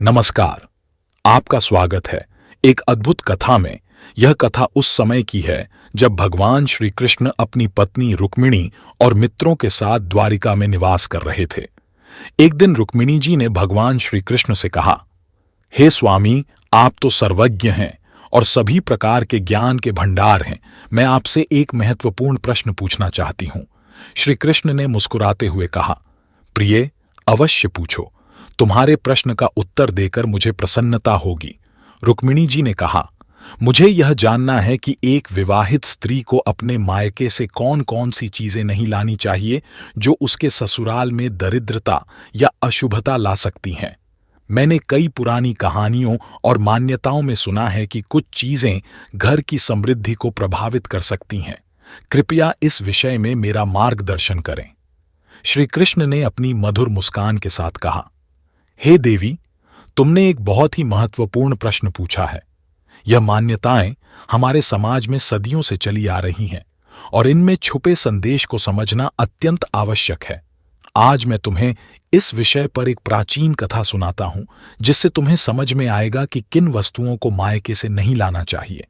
नमस्कार। आपका स्वागत है एक अद्भुत कथा में। यह कथा उस समय की है जब भगवान श्री कृष्ण अपनी पत्नी रुक्मिणी और मित्रों के साथ द्वारिका में निवास कर रहे थे। एक दिन रुक्मिणी जी ने भगवान श्री कृष्ण से कहा, हे स्वामी, आप तो सर्वज्ञ हैं और सभी प्रकार के ज्ञान के भंडार हैं। मैं आपसे एक महत्वपूर्ण प्रश्न पूछना चाहती हूं। श्री कृष्ण ने मुस्कुराते हुए कहा, प्रिय, अवश्य पूछो। तुम्हारे प्रश्न का उत्तर देकर मुझे प्रसन्नता होगी। रुक्मिणी जी ने कहा, मुझे यह जानना है कि एक विवाहित स्त्री को अपने मायके से कौन कौन सी चीजें नहीं लानी चाहिए जो उसके ससुराल में दरिद्रता या अशुभता ला सकती हैं। मैंने कई पुरानी कहानियों और मान्यताओं में सुना है कि कुछ चीजें घर की समृद्धि को प्रभावित कर सकती हैं। कृपया इस विषय में मेरा मार्गदर्शन करें। श्री कृष्ण ने अपनी मधुर मुस्कान के साथ कहा, हे देवी, तुमने एक बहुत ही महत्वपूर्ण प्रश्न पूछा है। यह मान्यताएं हमारे समाज में सदियों से चली आ रही हैं और इनमें छुपे संदेश को समझना अत्यंत आवश्यक है। आज मैं तुम्हें इस विषय पर एक प्राचीन कथा सुनाता हूं जिससे तुम्हें समझ में आएगा कि किन वस्तुओं को मायके से नहीं लाना चाहिए।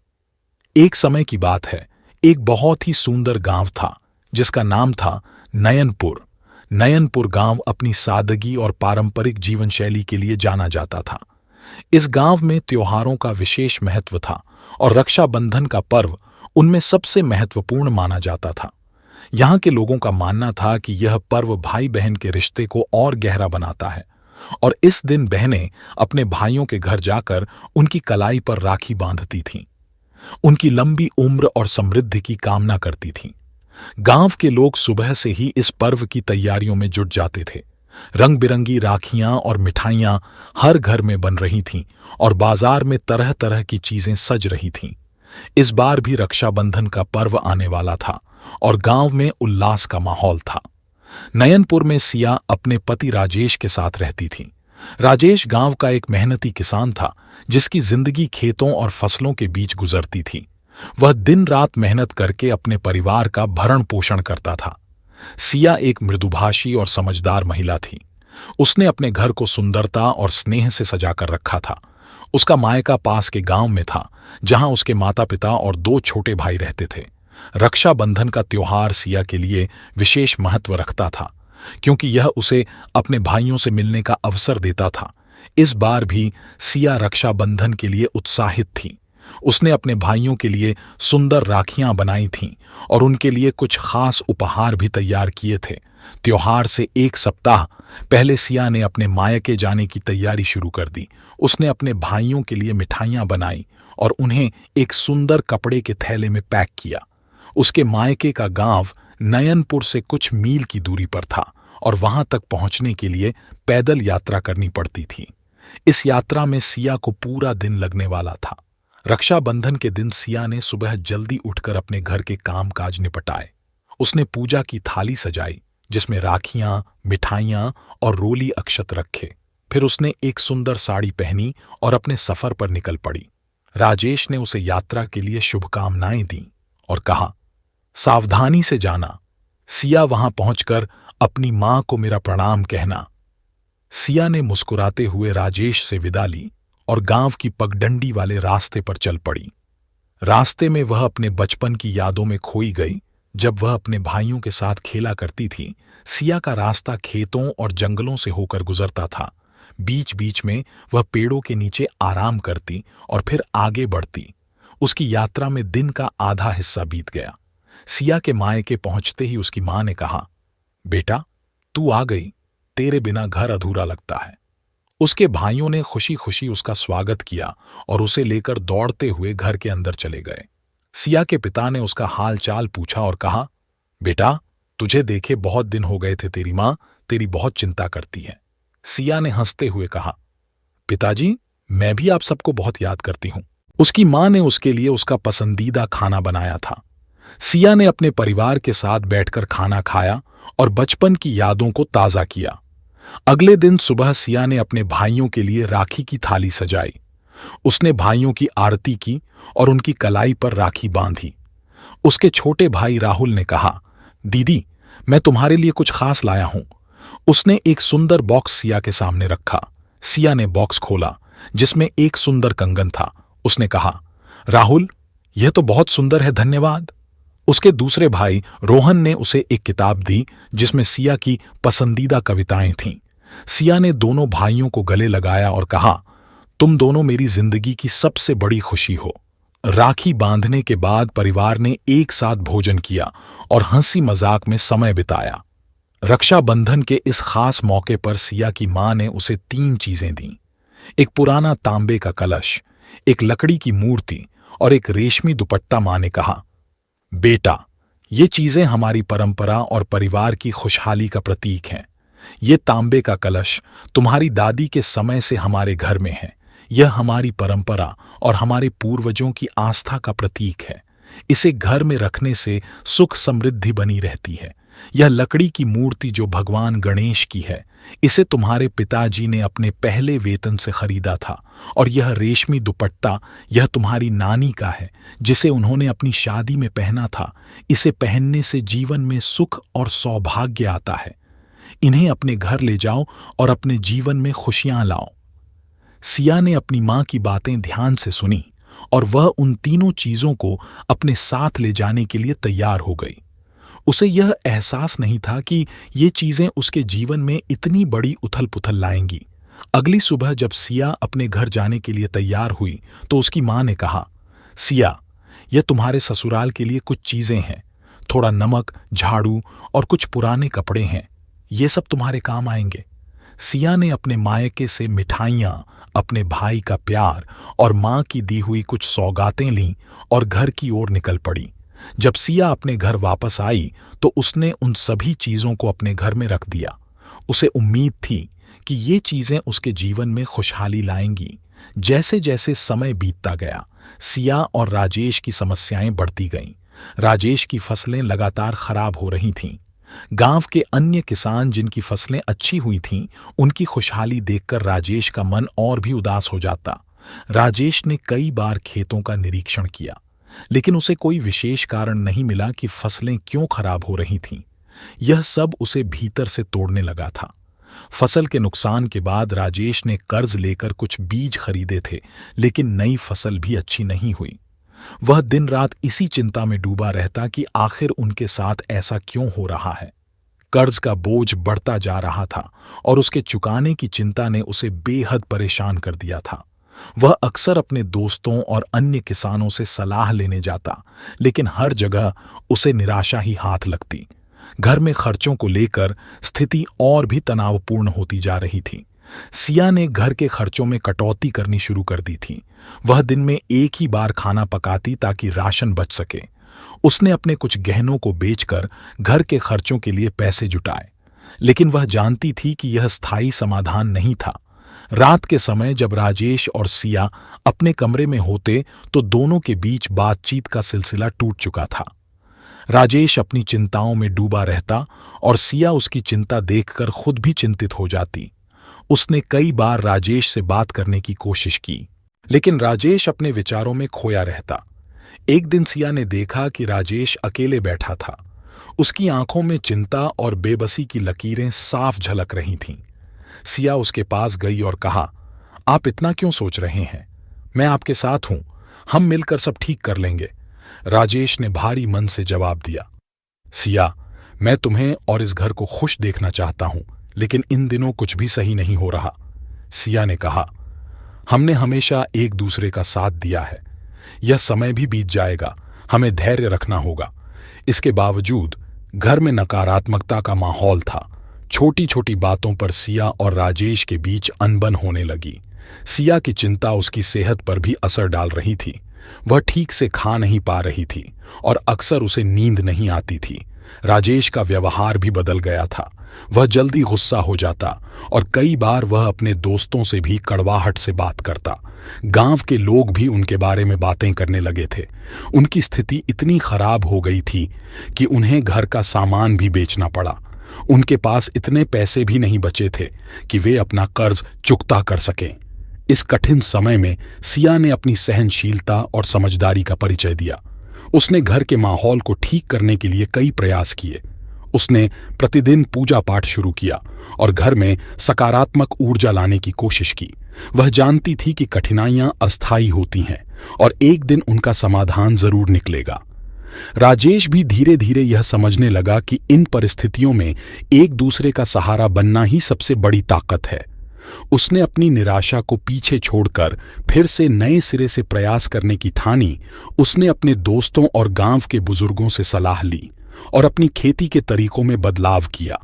एक समय की बात है, एक बहुत ही सुंदर गांव था जिसका नाम था नयनपुर। नयनपुर गांव अपनी सादगी और पारंपरिक जीवन शैली के लिए जाना जाता था। इस गांव में त्योहारों का विशेष महत्व था और रक्षाबंधन का पर्व उनमें सबसे महत्वपूर्ण माना जाता था। यहाँ के लोगों का मानना था कि यह पर्व भाई बहन के रिश्ते को और गहरा बनाता है और इस दिन बहनें अपने भाइयों के घर जाकर उनकी कलाई पर राखी बांधती थीं। उनकी लंबी उम्र और समृद्धि की कामना करती थीं। गांव के लोग सुबह से ही इस पर्व की तैयारियों में जुट जाते थे। रंग बिरंगी राखियां और मिठाइयां हर घर में बन रही थीं और बाजार में तरह तरह की चीजें सज रही थीं। इस बार भी रक्षाबंधन का पर्व आने वाला था और गांव में उल्लास का माहौल था। नयनपुर में सिया अपने पति राजेश के साथ रहती थी। राजेश गांव का एक मेहनती किसान था जिसकी जिंदगी खेतों और फसलों के बीच गुजरती थी। वह दिन रात मेहनत करके अपने परिवार का भरण पोषण करता था। सिया एक मृदुभाषी और समझदार महिला थी। उसने अपने घर को सुंदरता और स्नेह से सजाकर रखा था। उसका मायका पास के गांव में था जहां उसके माता पिता और 2 छोटे भाई रहते थे। रक्षाबंधन का त्योहार सिया के लिए विशेष महत्व रखता था क्योंकि यह उसे अपने भाइयों से मिलने का अवसर देता था। इस बार भी सिया रक्षाबंधन के लिए उत्साहित थी। उसने अपने भाइयों के लिए सुंदर राखियां बनाई थीं और उनके लिए कुछ खास उपहार भी तैयार किए थे। त्योहार से एक सप्ताह पहले सिया ने अपने मायके जाने की तैयारी शुरू कर दी। उसने अपने भाइयों के लिए मिठाइयां बनाई और उन्हें एक सुंदर कपड़े के थैले में पैक किया। उसके मायके का गांव नयनपुर से कुछ मील की दूरी पर था और वहां तक पहुंचने के लिए पैदल यात्रा करनी पड़ती थी। इस यात्रा में सिया को पूरा दिन लगने वाला था। रक्षाबंधन के दिन सिया ने सुबह जल्दी उठकर अपने घर के काम काज निपटाए। उसने पूजा की थाली सजाई जिसमें राखियां, मिठाइयां और रोली अक्षत रखे। फिर उसने एक सुंदर साड़ी पहनी और अपने सफर पर निकल पड़ी। राजेश ने उसे यात्रा के लिए शुभकामनाएं दी और कहा, सावधानी से जाना। सिया वहां पहुंचकर अपनी मां को मेरा प्रणाम कहना। सिया ने मुस्कुराते हुए राजेश से विदा ली और गांव की पगडंडी वाले रास्ते पर चल पड़ी। रास्ते में वह अपने बचपन की यादों में खोई गई जब वह अपने भाइयों के साथ खेला करती थी। सिया का रास्ता खेतों और जंगलों से होकर गुजरता था। बीच बीच में वह पेड़ों के नीचे आराम करती और फिर आगे बढ़ती। उसकी यात्रा में दिन का आधा हिस्सा बीत गया। सिया के मायके पहुंचते ही उसकी मां ने कहा, बेटा, तू आ गई। तेरे बिना घर अधूरा लगता है। उसके भाइयों ने खुशी खुशी उसका स्वागत किया और उसे लेकर दौड़ते हुए घर के अंदर चले गए। सिया के पिता ने उसका हाल चाल पूछा और कहा, बेटा, तुझे देखे बहुत दिन हो गए थे। तेरी मां तेरी बहुत चिंता करती है। सिया ने हंसते हुए कहा, पिताजी, मैं भी आप सबको बहुत याद करती हूं। उसकी मां ने उसके लिए उसका पसंदीदा खाना बनाया था। सिया ने अपने परिवार के साथ बैठकर खाना खाया और बचपन की यादों को ताजा किया। अगले दिन सुबह सिया ने अपने भाइयों के लिए राखी की थाली सजाई। उसने भाइयों की आरती की और उनकी कलाई पर राखी बांधी। उसके छोटे भाई राहुल ने कहा, दीदी, मैं तुम्हारे लिए कुछ खास लाया हूं। उसने एक सुंदर बॉक्स सिया के सामने रखा। सिया ने बॉक्स खोला जिसमें एक सुंदर कंगन था। उसने कहा, राहुल, यह तो बहुत सुंदर है, धन्यवाद। उसके दूसरे भाई रोहन ने उसे एक किताब दी जिसमें सिया की पसंदीदा कविताएं थीं। सिया ने दोनों भाइयों को गले लगाया और कहा, तुम दोनों मेरी जिंदगी की सबसे बड़ी खुशी हो। राखी बांधने के बाद परिवार ने एक साथ भोजन किया और हंसी मजाक में समय बिताया। रक्षाबंधन के इस खास मौके पर सिया की मां ने उसे 3 चीजें दीं। एक पुराना तांबे का कलश, एक लकड़ी की मूर्ति और एक रेशमी दुपट्टा। मां ने कहा, बेटा, ये चीजें हमारी परंपरा और परिवार की खुशहाली का प्रतीक हैं। ये तांबे का कलश तुम्हारी दादी के समय से हमारे घर में है। यह हमारी परंपरा और हमारे पूर्वजों की आस्था का प्रतीक है। इसे घर में रखने से सुख समृद्धि बनी रहती है। यह लकड़ी की मूर्ति जो भगवान गणेश की है, इसे तुम्हारे पिताजी ने अपने पहले वेतन से खरीदा था। और यह रेशमी दुपट्टा, यह तुम्हारी नानी का है जिसे उन्होंने अपनी शादी में पहना था। इसे पहनने से जीवन में सुख और सौभाग्य आता है। इन्हें अपने घर ले जाओ और अपने जीवन में खुशियां लाओ। सिया ने अपनी मां की बातें ध्यान से सुनी और वह उन तीनों चीजों को अपने साथ ले जाने के लिए तैयार हो गई। उसे यह एहसास नहीं था कि ये चीजें उसके जीवन में इतनी बड़ी उथल पुथल लाएंगी। अगली सुबह जब सिया अपने घर जाने के लिए तैयार हुई तो उसकी मां ने कहा, सिया, यह तुम्हारे ससुराल के लिए कुछ चीजें हैं। थोड़ा नमक, झाड़ू और कुछ पुराने कपड़े हैं। ये सब तुम्हारे काम आएंगे। सिया ने अपने मायके से मिठाइयां, अपने भाई का प्यार और मां की दी हुई कुछ सौगातें लीं और घर की ओर निकल पड़ी। जब सिया अपने घर वापस आई तो उसने उन सभी चीजों को अपने घर में रख दिया। उसे उम्मीद थी कि ये चीजें उसके जीवन में खुशहाली लाएंगी। जैसे जैसे समय बीतता गया, सिया और राजेश की समस्याएं बढ़ती गईं। राजेश की फसलें लगातार खराब हो रही थीं। गांव के अन्य किसान जिनकी फसलें अच्छी हुई थीं, उनकी खुशहाली देखकर राजेश का मन और भी उदास हो जाता। राजेश ने कई बार खेतों का निरीक्षण किया, लेकिन उसे कोई विशेष कारण नहीं मिला कि फसलें क्यों खराब हो रही थीं। यह सब उसे भीतर से तोड़ने लगा था। फसल के नुकसान के बाद राजेश ने कर्ज लेकर कुछ बीज खरीदे थे, लेकिन नई फसल भी अच्छी नहीं हुई। वह दिन रात इसी चिंता में डूबा रहता कि आखिर उनके साथ ऐसा क्यों हो रहा है। कर्ज का बोझ बढ़ता जा रहा था और उसके चुकाने की चिंता ने उसे बेहद परेशान कर दिया था। वह अक्सर अपने दोस्तों और अन्य किसानों से सलाह लेने जाता, लेकिन हर जगह उसे निराशा ही हाथ लगती। घर में खर्चों को लेकर स्थिति और भी तनावपूर्ण होती जा रही थी। सिया ने घर के खर्चों में कटौती करनी शुरू कर दी थी। वह दिन में एक ही बार खाना पकाती ताकि राशन बच सके। उसने अपने कुछ गहनों को बेचकर घर के खर्चों के लिए पैसे जुटाए, लेकिन वह जानती थी कि यह स्थायी समाधान नहीं था। रात के समय जब राजेश और सिया अपने कमरे में होते तो दोनों के बीच बातचीत का सिलसिला टूट चुका था। राजेश अपनी चिंताओं में डूबा रहता और सिया उसकी चिंता देखकर खुद भी चिंतित हो जाती। उसने कई बार राजेश से बात करने की कोशिश की, लेकिन राजेश अपने विचारों में खोया रहता। एक दिन सिया ने देखा कि राजेश अकेले बैठा था। उसकी आंखों में चिंता और बेबसी की लकीरें साफ झलक रही थीं। सिया उसके पास गई और कहा, आप इतना क्यों सोच रहे हैं? मैं आपके साथ हूं, हम मिलकर सब ठीक कर लेंगे। राजेश ने भारी मन से जवाब दिया, सिया, मैं तुम्हें और इस घर को खुश देखना चाहता हूं, लेकिन इन दिनों कुछ भी सही नहीं हो रहा। सिया ने कहा, हमने हमेशा एक दूसरे का साथ दिया है। यह समय भी बीत जाएगा, हमें धैर्य रखना होगा। इसके बावजूद घर में नकारात्मकता का माहौल था। छोटी छोटी बातों पर सिया और राजेश के बीच अनबन होने लगी। सिया की चिंता उसकी सेहत पर भी असर डाल रही थी। वह ठीक से खा नहीं पा रही थी और अक्सर उसे नींद नहीं आती थी। राजेश का व्यवहार भी बदल गया था। वह जल्दी गुस्सा हो जाता और कई बार वह अपने दोस्तों से भी कड़वाहट से बात करता। गांव के लोग भी उनके बारे में बातें करने लगे थे। उनकी स्थिति इतनी खराब हो गई थी कि उन्हें घर का सामान भी बेचना पड़ा। उनके पास इतने पैसे भी नहीं बचे थे कि वे अपना कर्ज चुकता कर सकें। इस कठिन समय में सिया ने अपनी सहनशीलता और समझदारी का परिचय दिया। उसने घर के माहौल को ठीक करने के लिए कई प्रयास किए। उसने प्रतिदिन पूजा पाठ शुरू किया और घर में सकारात्मक ऊर्जा लाने की कोशिश की। वह जानती थी कि कठिनाइयां अस्थायी होती हैं और एक दिन उनका समाधान जरूर निकलेगा। राजेश भी धीरे धीरे यह समझने लगा कि इन परिस्थितियों में एक दूसरे का सहारा बनना ही सबसे बड़ी ताकत है। उसने अपनी निराशा को पीछे छोड़कर फिर से नए सिरे से प्रयास करने की ठानी। उसने अपने दोस्तों और गांव के बुजुर्गों से सलाह ली और अपनी खेती के तरीकों में बदलाव किया।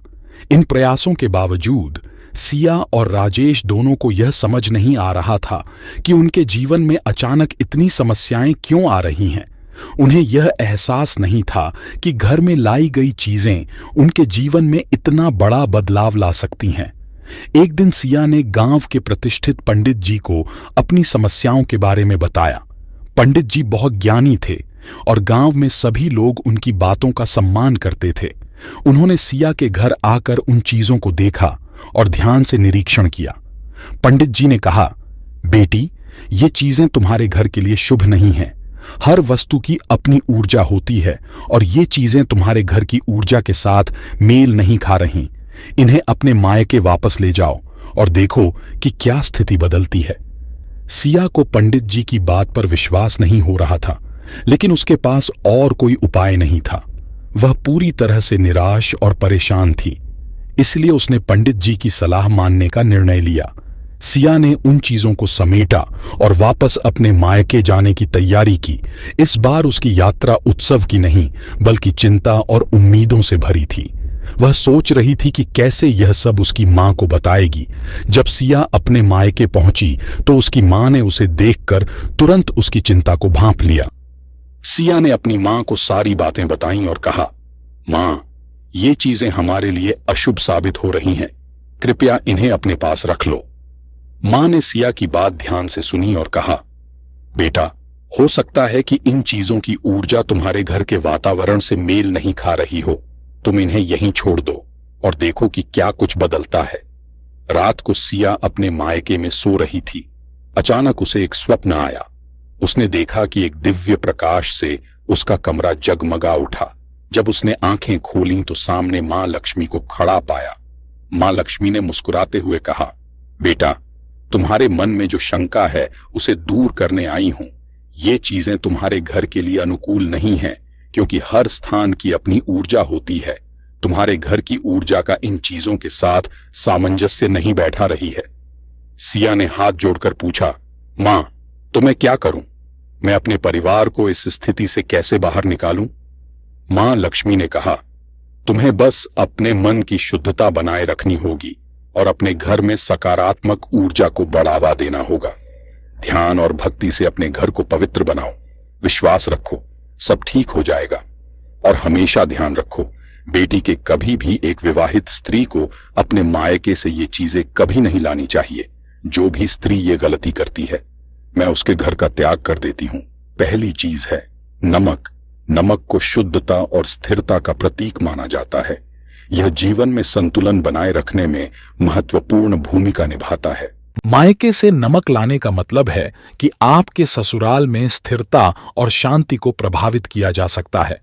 इन प्रयासों के बावजूद सिया और राजेश दोनों को यह समझ नहीं आ रहा था कि उनके जीवन में अचानक इतनी समस्याएं क्यों आ रही हैं। उन्हें यह एहसास नहीं था कि घर में लाई गई चीजें उनके जीवन में इतना बड़ा बदलाव ला सकती हैं। एक दिन सिया ने गांव के प्रतिष्ठित पंडित जी को अपनी समस्याओं के बारे में बताया। पंडित जी बहुत ज्ञानी थे और गांव में सभी लोग उनकी बातों का सम्मान करते थे। उन्होंने सिया के घर आकर उन चीजों को देखा और ध्यान से निरीक्षण किया। पंडित जी ने कहा, बेटी, ये चीजें तुम्हारे घर के लिए शुभ नहीं हैं। हर वस्तु की अपनी ऊर्जा होती है और ये चीजें तुम्हारे घर की ऊर्जा के साथ मेल नहीं खा रही। इन्हें अपने मायके वापस ले जाओ और देखो कि क्या स्थिति बदलती है। सिया को पंडित जी की बात पर विश्वास नहीं हो रहा था, लेकिन उसके पास और कोई उपाय नहीं था। वह पूरी तरह से निराश और परेशान थी, इसलिए उसने पंडित जी की सलाह मानने का निर्णय लिया। सिया ने उन चीजों को समेटा और वापस अपने मायके जाने की तैयारी की। इस बार उसकी यात्रा उत्सव की नहीं, बल्कि चिंता और उम्मीदों से भरी थी। वह सोच रही थी कि कैसे यह सब उसकी मां को बताएगी। जब सिया अपने मायके पहुंची तो उसकी मां ने उसे देखकर तुरंत उसकी चिंता को भांप लिया। सिया ने अपनी मां को सारी बातें बताईं और कहा, मां, ये चीजें हमारे लिए अशुभ साबित हो रही हैं। कृपया इन्हें अपने पास रख लो। मां ने सिया की बात ध्यान से सुनी और कहा, बेटा, हो सकता है कि इन चीजों की ऊर्जा तुम्हारे घर के वातावरण से मेल नहीं खा रही हो। तुम इन्हें यहीं छोड़ दो और देखो कि क्या कुछ बदलता है। रात को सिया अपने मायके में सो रही थी। अचानक उसे एक स्वप्न आया। उसने देखा कि एक दिव्य प्रकाश से उसका कमरा जगमगा उठा। जब उसने आंखें खोलीं तो सामने मां लक्ष्मी को खड़ा पाया। मां लक्ष्मी ने मुस्कुराते हुए कहा, बेटा, तुम्हारे मन में जो शंका है उसे दूर करने आई हूं। ये चीजें तुम्हारे घर के लिए अनुकूल नहीं हैं, क्योंकि हर स्थान की अपनी ऊर्जा होती है। तुम्हारे घर की ऊर्जा का इन चीजों के साथ सामंजस्य नहीं बैठा रही है। सिया ने हाथ जोड़कर पूछा, मां, तो मैं क्या करूं? मैं अपने परिवार को इस स्थिति से कैसे बाहर निकालूं? मां लक्ष्मी ने कहा, तुम्हें बस अपने मन की शुद्धता बनाए रखनी होगी और अपने घर में सकारात्मक ऊर्जा को बढ़ावा देना होगा। ध्यान और भक्ति से अपने घर को पवित्र बनाओ। विश्वास रखो, सब ठीक हो जाएगा। और हमेशा ध्यान रखो, बेटी के कभी भी एक विवाहित स्त्री को अपने मायके से ये चीजें कभी नहीं लानी चाहिए। जो भी स्त्री ये गलती करती है, मैं उसके घर का त्याग कर देती हूं। पहली चीज है नमक। नमक को शुद्धता और स्थिरता का प्रतीक माना जाता है। यह जीवन में संतुलन बनाए रखने में महत्वपूर्ण भूमिका निभाता है। मायके से नमक लाने का मतलब है कि आपके ससुराल में स्थिरता और शांति को प्रभावित किया जा सकता है।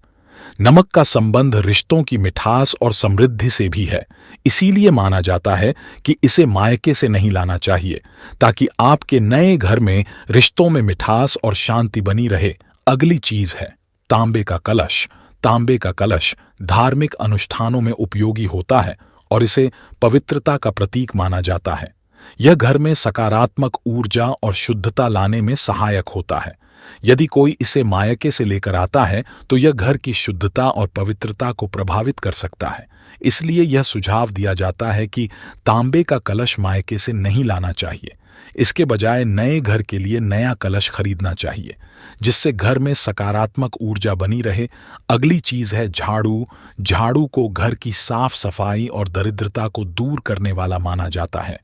नमक का संबंध रिश्तों की मिठास और समृद्धि से भी है। इसीलिए माना जाता है कि इसे मायके से नहीं लाना चाहिए, ताकि आपके नए घर में रिश्तों में मिठास और शांति बनी रहे। अगली चीज है तांबे का कलश। तांबे का कलश धार्मिक अनुष्ठानों में उपयोगी होता है और इसे पवित्रता का प्रतीक माना जाता है। यह घर में सकारात्मक ऊर्जा और शुद्धता लाने में सहायक होता है। यदि कोई इसे मायके से लेकर आता है तो यह घर की शुद्धता और पवित्रता को प्रभावित कर सकता है। इसलिए यह सुझाव दिया जाता है कि तांबे का कलश मायके से नहीं लाना चाहिए। इसके बजाय नए घर के लिए नया कलश खरीदना चाहिए, जिससे घर में सकारात्मक ऊर्जा बनी रहे। अगली चीज है झाड़ू। झाड़ू को घर की साफ सफाई और दरिद्रता को दूर करने वाला माना जाता है।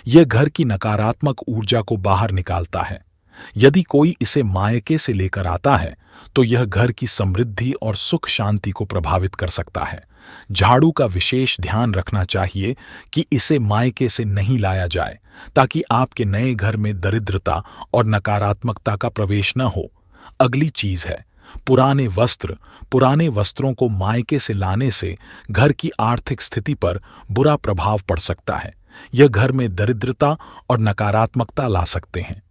यह घर की नकारात्मक ऊर्जा को बाहर निकालता है। यदि कोई इसे मायके से लेकर आता है तो यह घर की समृद्धि और सुख शांति को प्रभावित कर सकता है। झाड़ू का विशेष ध्यान रखना चाहिए कि इसे मायके से नहीं लाया जाए, ताकि आपके नए घर में दरिद्रता और नकारात्मकता का प्रवेश न हो। अगली चीज है पुराने वस्त्रों को मायके से लाने से घर की आर्थिक स्थिति पर बुरा प्रभाव पड़ सकता है। यह घर में दरिद्रता और नकारात्मकता ला सकते हैं।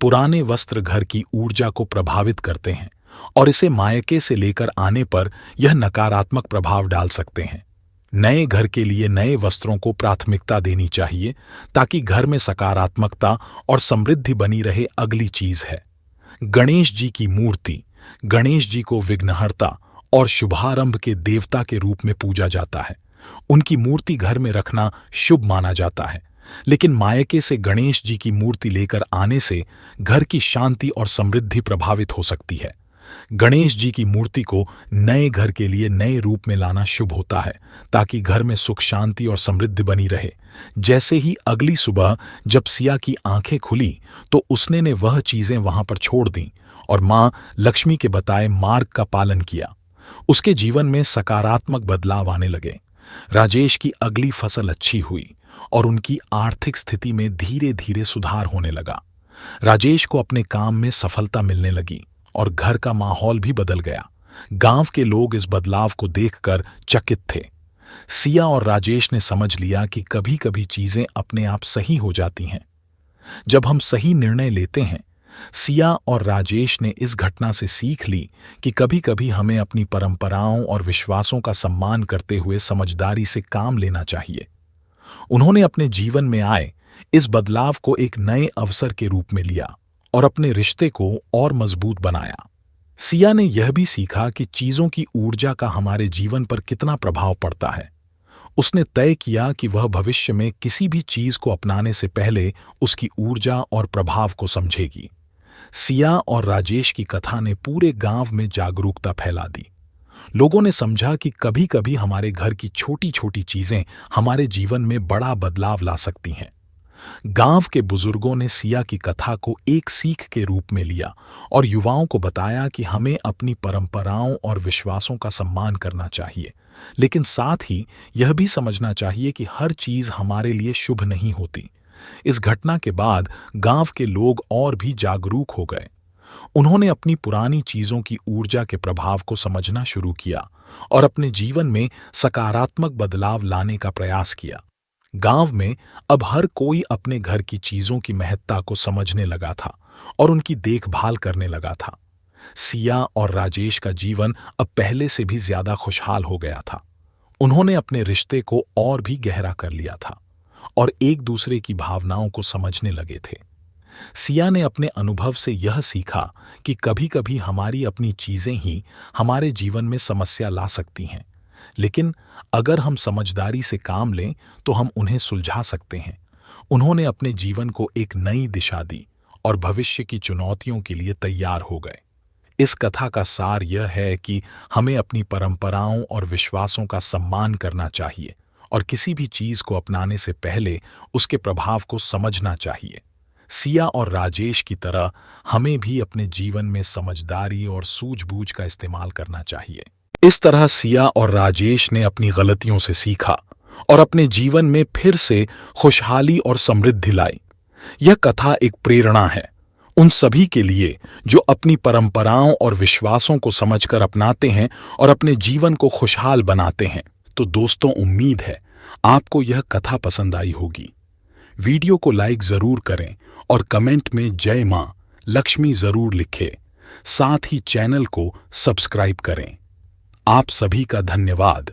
पुराने वस्त्र घर की ऊर्जा को प्रभावित करते हैं और इसे मायके से लेकर आने पर यह नकारात्मक प्रभाव डाल सकते हैं। नए घर के लिए नए वस्त्रों को प्राथमिकता देनी चाहिए ताकि घर में सकारात्मकता और समृद्धि बनी रहे। अगली चीज है गणेश जी की मूर्ति। गणेश जी को विघ्नहर्ता और शुभारंभ के देवता के रूप में पूजा जाता है। उनकी मूर्ति घर में रखना शुभ माना जाता है, लेकिन मायके से गणेश जी की मूर्ति लेकर आने से घर की शांति और समृद्धि प्रभावित हो सकती है। गणेश जी की मूर्ति को नए घर के लिए नए रूप में लाना शुभ होता है ताकि घर में सुख शांति और समृद्धि बनी रहे। जैसे ही अगली सुबह जब सिया की आंखें खुली तो उसने ने वह चीजें वहां पर छोड़ दी और मां लक्ष्मी के बताए मार्ग का पालन किया। उसके जीवन में सकारात्मक बदलाव आने लगे। राजेश की अगली फसल अच्छी हुई और उनकी आर्थिक स्थिति में धीरे धीरे सुधार होने लगा। राजेश को अपने काम में सफलता मिलने लगी और घर का माहौल भी बदल गया। गांव के लोग इस बदलाव को देखकर चकित थे। सिया और राजेश ने समझ लिया कि कभी कभी चीजें अपने आप सही हो जाती हैं जब हम सही निर्णय लेते हैं। सिया और राजेश ने इस घटना से सीख ली कि कभी कभी हमें अपनी परंपराओं और विश्वासों का सम्मान करते हुए समझदारी से काम लेना चाहिए। उन्होंने अपने जीवन में आए इस बदलाव को एक नए अवसर के रूप में लिया और अपने रिश्ते को और मजबूत बनाया। सिया ने यह भी सीखा कि चीजों की ऊर्जा का हमारे जीवन पर कितना प्रभाव पड़ता है। उसने तय किया कि वह भविष्य में किसी भी चीज को अपनाने से पहले उसकी ऊर्जा और प्रभाव को समझेगी। सिया और राजेश की कथा ने पूरे गांव में जागरूकता फैला दी। लोगों ने समझा कि कभी कभी हमारे घर की छोटी छोटी चीजें हमारे जीवन में बड़ा बदलाव ला सकती हैं। गांव के बुजुर्गों ने सिया की कथा को एक सीख के रूप में लिया और युवाओं को बताया कि हमें अपनी परंपराओं और विश्वासों का सम्मान करना चाहिए, लेकिन साथ ही यह भी समझना चाहिए कि हर चीज हमारे लिए शुभ नहीं होती। इस घटना के बाद गांव के लोग और भी जागरूक हो गए। उन्होंने अपनी पुरानी चीजों की ऊर्जा के प्रभाव को समझना शुरू किया और अपने जीवन में सकारात्मक बदलाव लाने का प्रयास किया। गांव में अब हर कोई अपने घर की चीजों की महत्ता को समझने लगा था और उनकी देखभाल करने लगा था। सिया और राजेश का जीवन अब पहले से भी ज्यादा खुशहाल हो गया था। उन्होंने अपने रिश्ते को और भी गहरा कर लिया था और एक दूसरे की भावनाओं को समझने लगे थे। सिया ने अपने अनुभव से यह सीखा कि कभी कभी हमारी अपनी चीजें ही हमारे जीवन में समस्या ला सकती हैं, लेकिन अगर हम समझदारी से काम लें तो हम उन्हें सुलझा सकते हैं। उन्होंने अपने जीवन को एक नई दिशा दी और भविष्य की चुनौतियों के लिए तैयार हो गए। इस कथा का सार यह है कि हमें अपनी परंपराओं और विश्वासों का सम्मान करना चाहिए और किसी भी चीज को अपनाने से पहले उसके प्रभाव को समझना चाहिए। सिया और राजेश की तरह हमें भी अपने जीवन में समझदारी और सूझबूझ का इस्तेमाल करना चाहिए। इस तरह सिया और राजेश ने अपनी गलतियों से सीखा और अपने जीवन में फिर से खुशहाली और समृद्धि लाई। यह कथा एक प्रेरणा है उन सभी के लिए जो अपनी परंपराओं और विश्वासों को समझकर अपनाते हैं और अपने जीवन को खुशहाल बनाते हैं। तो दोस्तों, उम्मीद है आपको यह कथा पसंद आई होगी। वीडियो को लाइक जरूर करें और कमेंट में जय मां लक्ष्मी जरूर लिखें। साथ ही चैनल को सब्सक्राइब करें। आप सभी का धन्यवाद।